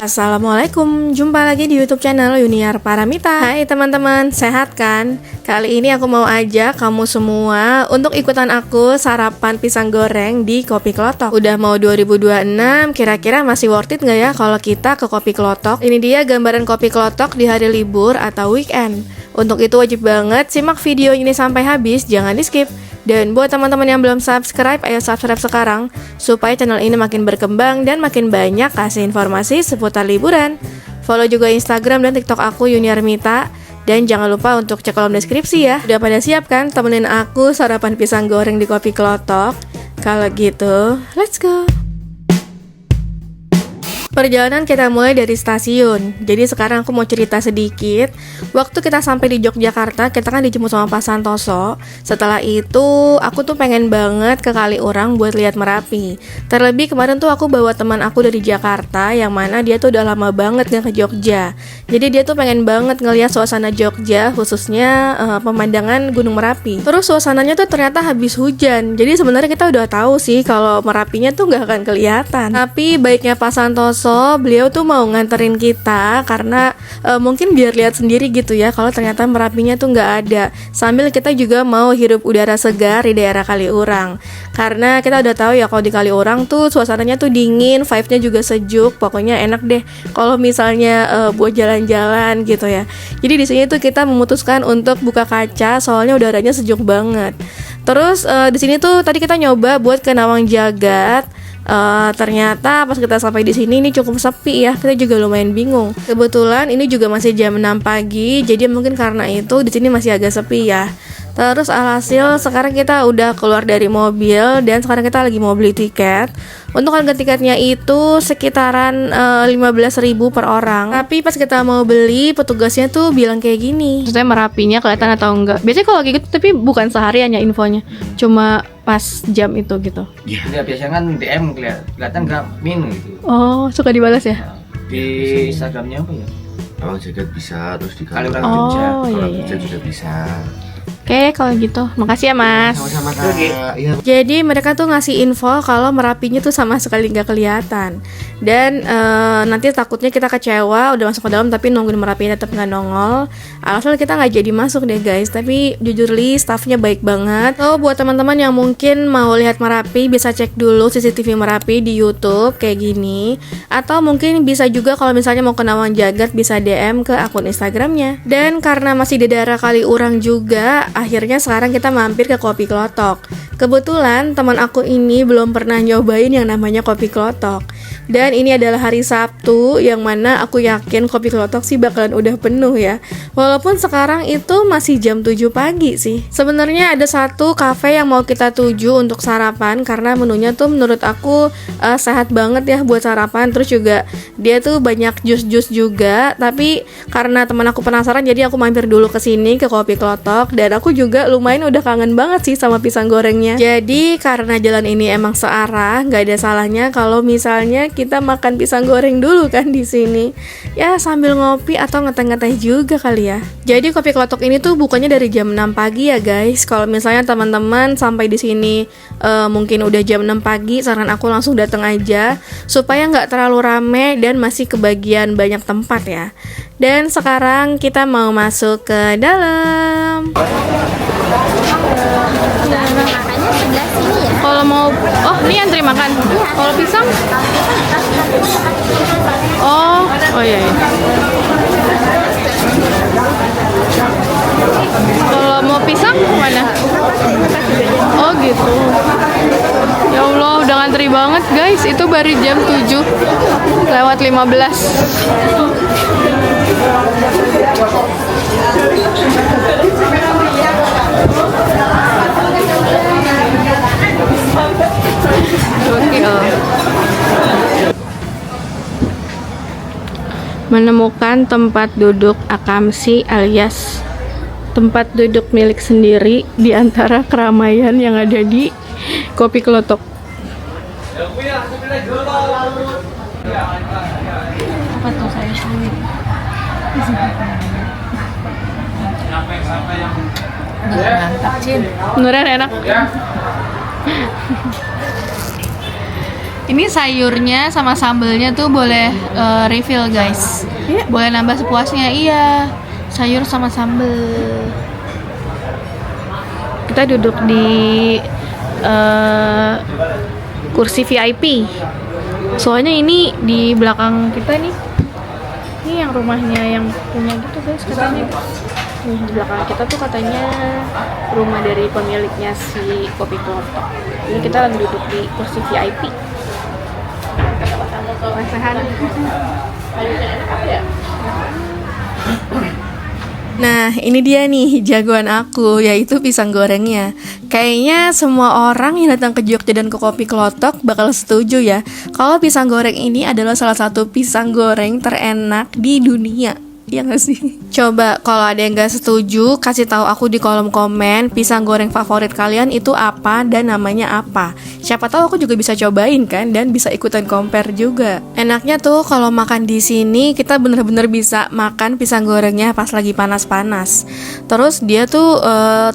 Assalamualaikum, jumpa lagi di YouTube channel Yuniar Paramita. Hai teman-teman, sehat kan? Kali ini aku mau ajak kamu semua untuk ikutan aku sarapan pisang goreng di Kopi Klotok. Udah mau 2026, kira-kira masih worth it nggak ya kalau kita ke Kopi Klotok? Ini dia gambaran Kopi Klotok di hari libur atau weekend. Untuk itu wajib banget simak video ini sampai habis, jangan di skip. Dan buat teman-teman yang belum subscribe, ayo subscribe sekarang supaya channel ini makin berkembang dan makin banyak kasih informasi seputar liburan. Follow juga Instagram dan TikTok aku Yuniar Mita. Dan jangan lupa untuk cek kolom deskripsi ya. Udah pada siap kan temenin aku sarapan pisang goreng di Kopi Klotok? Kalau gitu, let's go! Perjalanan kita mulai dari stasiun. Jadi sekarang aku mau cerita sedikit. Waktu kita sampai di Yogyakarta, kita kan dijemput sama Pak Santoso. Setelah itu, aku tuh pengen banget ke Kaliurang buat lihat Merapi. Terlebih kemarin tuh aku bawa teman aku dari Jakarta, yang mana dia tuh udah lama banget gak ke Jogja. Jadi dia tuh pengen banget ngelihat suasana Jogja, khususnya pemandangan Gunung Merapi. Terus suasananya tuh ternyata habis hujan. Jadi sebenarnya kita udah tahu sih kalau Merapinya tuh gak akan kelihatan. Tapi baiknya Pak Santoso, beliau tuh mau nganterin kita karena mungkin biar lihat sendiri gitu ya kalau ternyata Merapinya tuh nggak ada. Sambil kita juga mau hirup udara segar di daerah Kaliurang. Karena kita udah tahu ya kalau di Kaliurang tuh suasananya tuh dingin, vibe-nya juga sejuk, pokoknya enak deh kalau misalnya buat jalan-jalan gitu ya. Jadi di sini tuh kita memutuskan untuk buka kaca soalnya udaranya sejuk banget. Terus di sini tuh tadi kita nyoba buat ke Nawang Jagat. Ternyata pas kita sampai di sini ini cukup sepi ya. Kita juga lumayan bingung. Kebetulan ini juga masih jam 6 pagi, jadi mungkin karena itu di sini masih agak sepi ya. Terus alhasil sekarang kita udah keluar dari mobil dan sekarang kita lagi mau beli tiket. Untuk harga tiketnya itu sekitaran 15.000 per orang. Tapi pas kita mau beli, petugasnya tuh bilang kayak gini. Maksudnya Merapinya kelihatan atau enggak? Biasanya kalau kayak gitu tapi bukan seharian ya infonya. Cuma pas jam itu gitu. Iya, biasanya kan DM kelihatan nggak min gitu. Oh, suka dibalas ya? Di Instagramnya apa ya? Nawang Jagat bisa, terus di Kaliurang Kaliurang Jogja. Kalau iya. Jogja juga bisa. Oke, kalau gitu. Makasih ya, Mas. Sama-sama Kak. Iya. Jadi mereka tuh ngasih info kalau Merapinya tuh sama sekali nggak kelihatan. Dan nanti takutnya kita kecewa udah masuk ke dalam tapi nungguin Merapinya tetap nggak nongol. Alhasil kita nggak jadi masuk deh guys. Tapi jujur li staffnya baik banget. So buat teman-teman yang mungkin mau lihat Merapi bisa cek dulu CCTV Merapi di YouTube kayak gini. Atau mungkin bisa juga kalau misalnya mau ke Nawang Jagat bisa DM ke akun Instagramnya. Dan karena masih di daerah Kaliurang juga, akhirnya sekarang kita mampir ke Kopi Klotok. Kebetulan teman aku ini belum pernah nyobain yang namanya Kopi Klotok. Dan ini adalah hari Sabtu yang mana aku yakin Kopi Klotok sih bakalan udah penuh ya. Walaupun sekarang itu masih jam 7 pagi sih. Sebenarnya ada satu cafe yang mau kita tuju untuk sarapan karena menunya tuh menurut aku sehat banget ya buat sarapan. Terus juga dia tuh banyak jus-jus juga. Tapi karena teman aku penasaran jadi aku mampir dulu ke sini ke Kopi Klotok. Dan aku juga lumayan udah kangen banget sih sama pisang gorengnya. Jadi karena jalan ini emang searah, nggak ada salahnya kalau misalnya kita makan pisang goreng dulu kan di sini. Ya sambil ngopi atau ngeteh-ngeteh juga kali ya. Jadi Kopi Klotok ini tuh bukannya dari jam 6 pagi ya guys. Kalau misalnya teman-teman sampai di sini mungkin udah jam 6 pagi, saran aku langsung datang aja supaya nggak terlalu rame dan masih kebagian banyak tempat ya. Dan sekarang kita mau masuk ke dalam. Makanya sebelah sini ya. Kalau mau, oh ini antri makan. Kalau pisang? Oh iya. Kalau mau pisang mana? Oh gitu. Ya Allah, udah ngantri banget guys. Itu baru jam 7 lewat 15. Menemukan tempat duduk akamsi alias tempat duduk milik sendiri di antara keramaian yang ada di Kopi Klotok. Apa tuh saya sendiri? Mantap, Cin. Beneran enak. Ini sayurnya sama sambelnya tuh boleh refill guys. Boleh nambah sepuasnya. Iya, sayur sama sambel. Kita duduk di kursi VIP. Soalnya ini di belakang kita nih. Ini yang rumahnya yang punya gitu guys katanya. Nih, di belakang kita tuh katanya rumah dari pemiliknya si Kopi Klotok. Ini kita lagi duduk di kursi VIP. Nah, ini dia nih jagoan aku, yaitu pisang gorengnya. Kayaknya semua orang yang datang ke Jogja dan ke Kopi Klotok bakal setuju ya, kalau pisang goreng ini adalah salah satu pisang goreng terenak di dunia. Iya gak sih? Coba kalau ada yang gak setuju, kasih tahu aku di kolom komen pisang goreng favorit kalian itu apa dan namanya apa. Siapa tahu aku juga bisa cobain kan dan bisa ikutan compare juga. Enaknya tuh kalau makan di sini kita bener-bener bisa makan pisang gorengnya pas lagi panas-panas. Terus dia tuh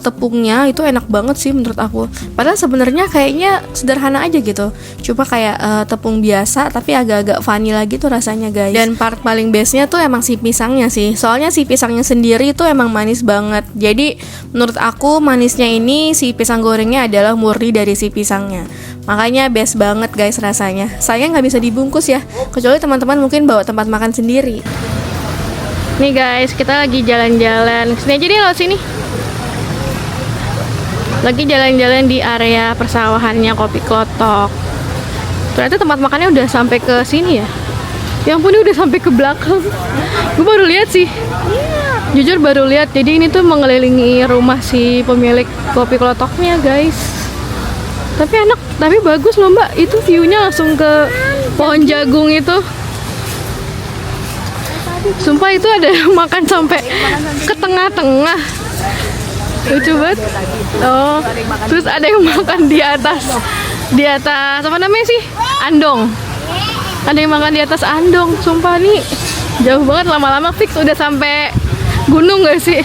tepungnya itu enak banget sih menurut aku. Padahal sebenarnya kayaknya sederhana aja gitu. Cuma kayak tepung biasa tapi agak-agak vanilla gitu rasanya guys. Dan part paling base-nya tuh emang si pisangnya sih. Soalnya si pisangnya sendiri itu emang manis banget. Jadi menurut aku manisnya ini si pisang gorengnya adalah murni dari si pisangnya. Makanya best banget guys rasanya. Sayang nggak bisa dibungkus ya. Kecuali teman-teman mungkin bawa tempat makan sendiri. Nih guys, kita lagi jalan-jalan. Sini aja deh lo sini. Lagi jalan-jalan di area persawahannya Kopi Klotok. Ternyata tempat makannya udah sampai ke sini ya. Ya ampun, ini udah sampai ke belakang. Gue baru lihat sih. Jujur baru lihat. Jadi ini tuh mengelilingi rumah si pemilik Kopi Klotoknya guys. Tapi enak, tapi bagus loh mbak. Itu view-nya langsung ke pohon jagung itu. Sumpah itu ada yang makan sampai ke tengah-tengah. Lucu banget. Oh, terus ada yang makan di atas apa namanya sih? Andong. Ada yang makan di atas andong. Sumpah nih jauh banget, lama-lama fix udah sampai gunung gak sih?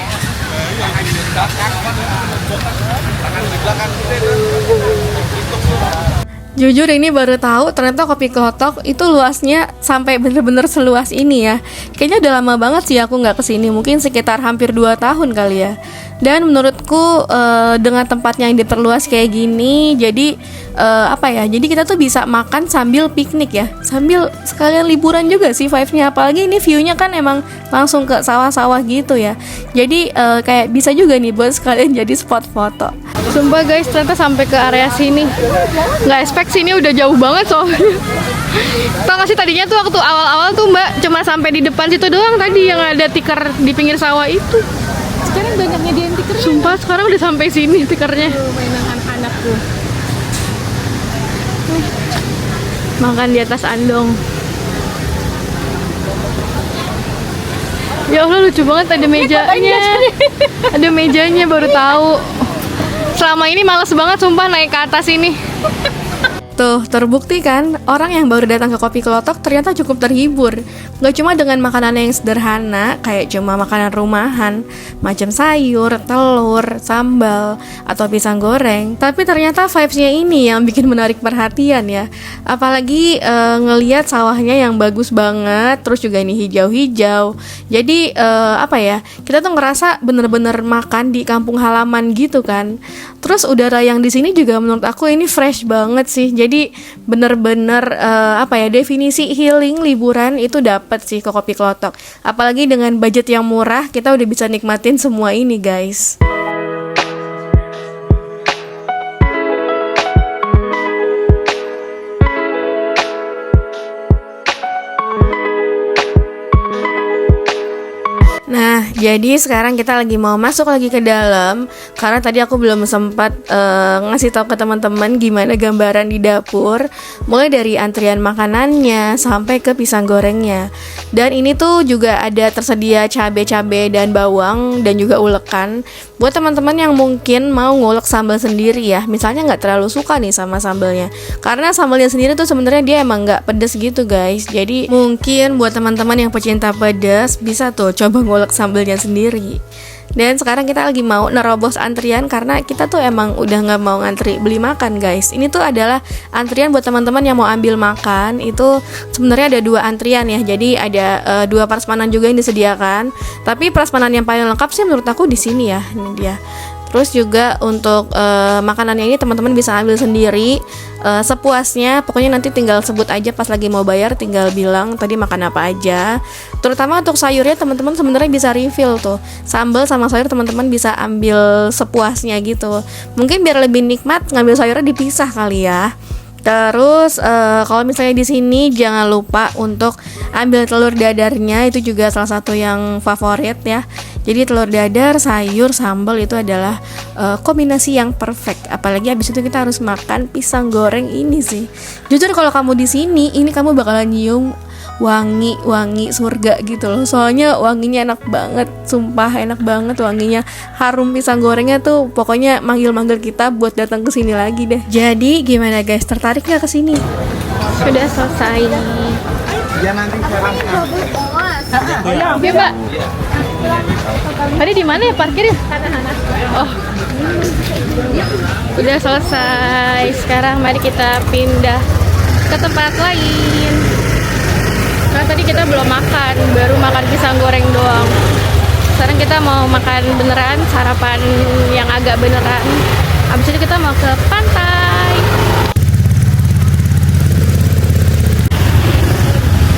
Jujur ini baru tahu ternyata Kopi Klotok itu luasnya sampai bener-bener seluas ini ya. Kayaknya udah lama banget sih aku nggak kesini, mungkin sekitar hampir 2 tahun kali ya. Dan menurutku dengan tempatnya yang diperluas kayak gini, jadi jadi kita tuh bisa makan sambil piknik ya, sambil sekalian liburan juga sih vibe-nya. Apalagi ini view-nya kan emang langsung ke sawah-sawah gitu ya. Jadi kayak bisa juga nih buat sekalian jadi spot foto. Sumpah guys, ternyata sampai ke area sini. Nggak expect sini udah jauh banget soalnya. Tau gak sih tadinya tuh waktu awal-awal tuh mbak cuma sampai di depan situ doang tadi yang ada tikar di pinggir sawah itu. Sekarang banyak nyediain tikernya. Sumpah sekarang udah sampai sini tikernya. Mainan anak-anak tuh. Makan di atas andong. Ya Allah lucu banget, ada mejanya. Ada mejanya, baru tahu. Selama ini males banget sumpah naik ke atas ini. Tuh, terbukti kan, orang yang baru datang ke Kopi Klotok ternyata cukup terhibur. Gak cuma dengan makanan yang sederhana, kayak cuma makanan rumahan, macam sayur, telur, sambal, atau pisang goreng. Tapi ternyata vibes-nya ini yang bikin menarik perhatian ya. Apalagi ngelihat sawahnya yang bagus banget, terus juga ini hijau-hijau. Jadi kita tuh ngerasa bener-bener makan di kampung halaman gitu kan. Terus udara yang di sini juga menurut aku ini fresh banget sih. Jadi bener-bener definisi healing liburan itu dapat sih ke Kopi Klotok. Apalagi dengan budget yang murah, kita udah bisa nikmatin semua ini guys. Nah, jadi sekarang kita lagi mau masuk lagi ke dalam karena tadi aku belum sempat ngasih tahu ke teman-teman gimana gambaran di dapur, mulai dari antrian makanannya sampai ke pisang gorengnya. Dan ini tuh juga ada tersedia cabai-cabai dan bawang dan juga ulekan buat teman-teman yang mungkin mau ngulek sambal sendiri ya. Misalnya nggak terlalu suka nih sama sambalnya, karena sambalnya sendiri tuh sebenarnya dia emang nggak pedes gitu guys. Jadi mungkin buat teman-teman yang pecinta pedas bisa tuh coba ngulek sambalnya sendiri. Dan sekarang kita lagi mau nerobos antrian karena kita tuh emang udah nggak mau ngantri beli makan guys. Ini tuh adalah antrian buat teman-teman yang mau ambil makan. Itu sebenarnya ada 2 antrian ya. Jadi ada 2 prasmanan juga yang disediakan. Tapi prasmanan yang paling lengkap sih menurut aku di sini ya. Ini dia. Terus juga untuk makanannya ini teman-teman bisa ambil sendiri sepuasnya. Pokoknya nanti tinggal sebut aja pas lagi mau bayar, tinggal bilang tadi makan apa aja. Terutama untuk sayurnya teman-teman sebenarnya bisa refill tuh. Sambal sama sayur teman-teman bisa ambil sepuasnya gitu. Mungkin biar lebih nikmat ngambil sayurnya dipisah kali ya. Terus kalau misalnya di sini jangan lupa untuk ambil telur dadarnya, itu juga salah satu yang favorit ya. Jadi telur dadar, sayur, sambal itu adalah kombinasi yang perfect. Apalagi habis itu kita harus makan pisang goreng ini sih. Jujur kalau kamu di sini, ini kamu bakalan nyium wangi surga gitu loh. Soalnya wanginya enak banget, sumpah enak banget wanginya. Harum pisang gorengnya tuh pokoknya manggil-manggil kita buat datang ke sini lagi deh. Jadi gimana guys, tertarik nggak ke sini? Sudah selesai. Ya Mbak. Tadi di mana ya parkir ya? Oh. Udah selesai. Sekarang mari kita pindah ke tempat lain. Karena tadi kita belum makan, baru makan pisang goreng doang. Sekarang kita mau makan beneran, sarapan yang agak beneran. Abis itu kita mau ke pantai.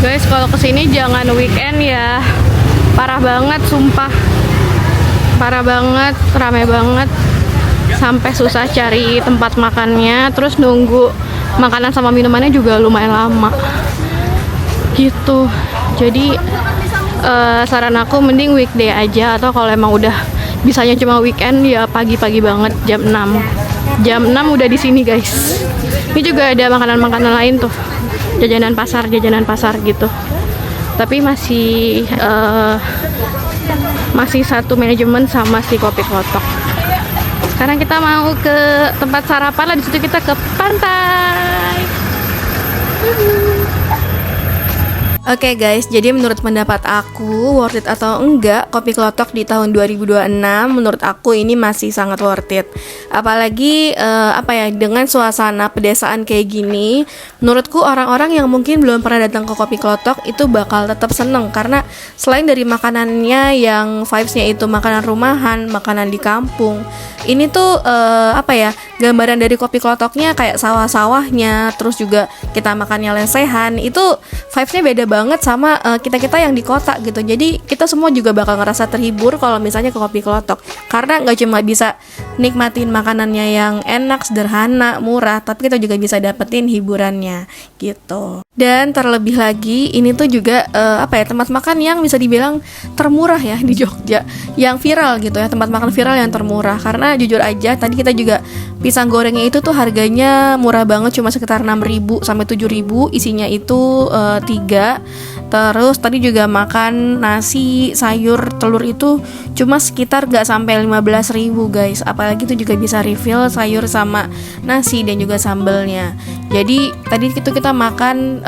Guys, kalau kesini jangan weekend ya. Parah banget, sumpah. Parah banget, rame banget. Sampai susah cari tempat makannya. Terus nunggu makanan sama minumannya juga lumayan lama gitu. Jadi saran aku mending weekday aja, atau kalau emang udah bisanya cuma weekend ya pagi-pagi banget jam 6 udah di sini guys. Ini juga ada makanan-makanan lain tuh, jajanan pasar gitu, tapi masih satu manajemen sama si Kopi Klotok. Sekarang kita mau ke tempat sarapan lah, di situ kita ke pantai. Oke guys, jadi menurut pendapat aku worth it atau enggak Kopi Klotok di tahun 2026, menurut aku ini masih sangat worth it. Apalagi dengan suasana pedesaan kayak gini, menurutku orang-orang yang mungkin belum pernah datang ke Kopi Klotok itu bakal tetap seneng. Karena selain dari makanannya yang vibes-nya itu makanan rumahan, makanan di kampung, ini tuh gambaran dari Kopi Klotoknya kayak sawah-sawahnya, terus juga kita makannya lesehan, itu vibes-nya beda banget sama kita-kita yang di kota gitu. Jadi kita semua juga bakal ngerasa terhibur kalau misalnya ke Kopi Klotok, karena nggak cuma bisa nikmatin makanannya yang enak, sederhana, murah, tapi kita juga bisa dapetin hiburannya gitu. Dan terlebih lagi ini tuh juga tempat makan yang bisa dibilang termurah ya di Jogja, yang viral gitu ya, tempat makan viral yang termurah. Karena jujur aja tadi kita juga pisang gorengnya itu tuh harganya murah banget, cuma sekitar 6.000 sampai 7.000, isinya itu 3. Terus tadi juga makan nasi, sayur, telur itu cuma sekitar gak sampai 15.000 guys. Apalagi itu juga bisa refill sayur sama nasi dan juga sambelnya. Jadi tadi itu kita makan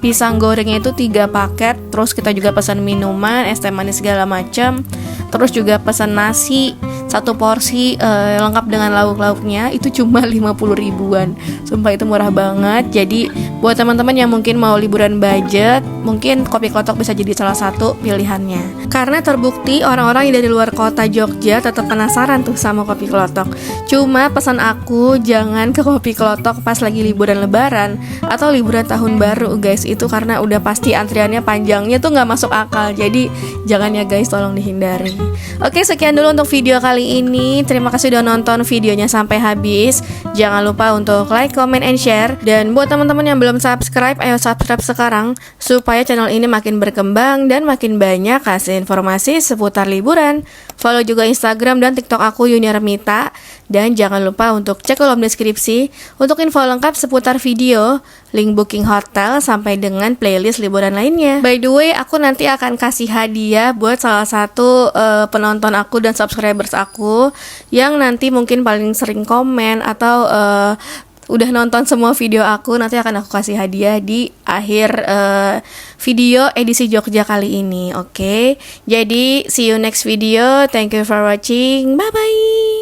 pisang gorengnya itu 3 paket. Terus kita juga pesan minuman, es teh manis segala macam. Terus juga pesan nasi 1 porsi lengkap dengan lauk-lauknya, itu cuma 50 ribuan. Sumpah itu murah banget. Jadi buat teman-teman yang mungkin mau liburan budget, mungkin Kopi Klotok bisa jadi salah satu pilihannya. Karena terbukti orang-orang yang dari luar kota Jogja tetap penasaran tuh sama Kopi Klotok. Cuma pesan aku jangan ke Kopi Klotok pas lagi liburan lebaran atau liburan tahun baru guys. Itu karena udah pasti antriannya panjangnya tuh gak masuk akal. Jadi jangan ya guys, tolong dihindari. Oke, sekian dulu untuk video kali ini. Terima kasih udah nonton videonya sampai habis. Jangan lupa untuk like, comment, and share. Dan buat teman-teman yang belum subscribe, ayo subscribe sekarang supaya channel ini makin berkembang dan makin banyak kasih informasi seputar liburan. Follow juga Instagram dan TikTok aku Yuniarmita. Dan jangan lupa untuk cek kolom deskripsi untuk info lengkap seputar video, link booking hotel, sampai dengan playlist liburan lainnya. By the way, aku nanti akan kasih hadiah buat salah satu penonton aku dan subscribers aku yang nanti mungkin paling sering komen atau udah nonton semua video aku. Nanti akan aku kasih hadiah di akhir video edisi Jogja kali ini. Oke. Jadi see you next video. Thank you for watching. Bye bye.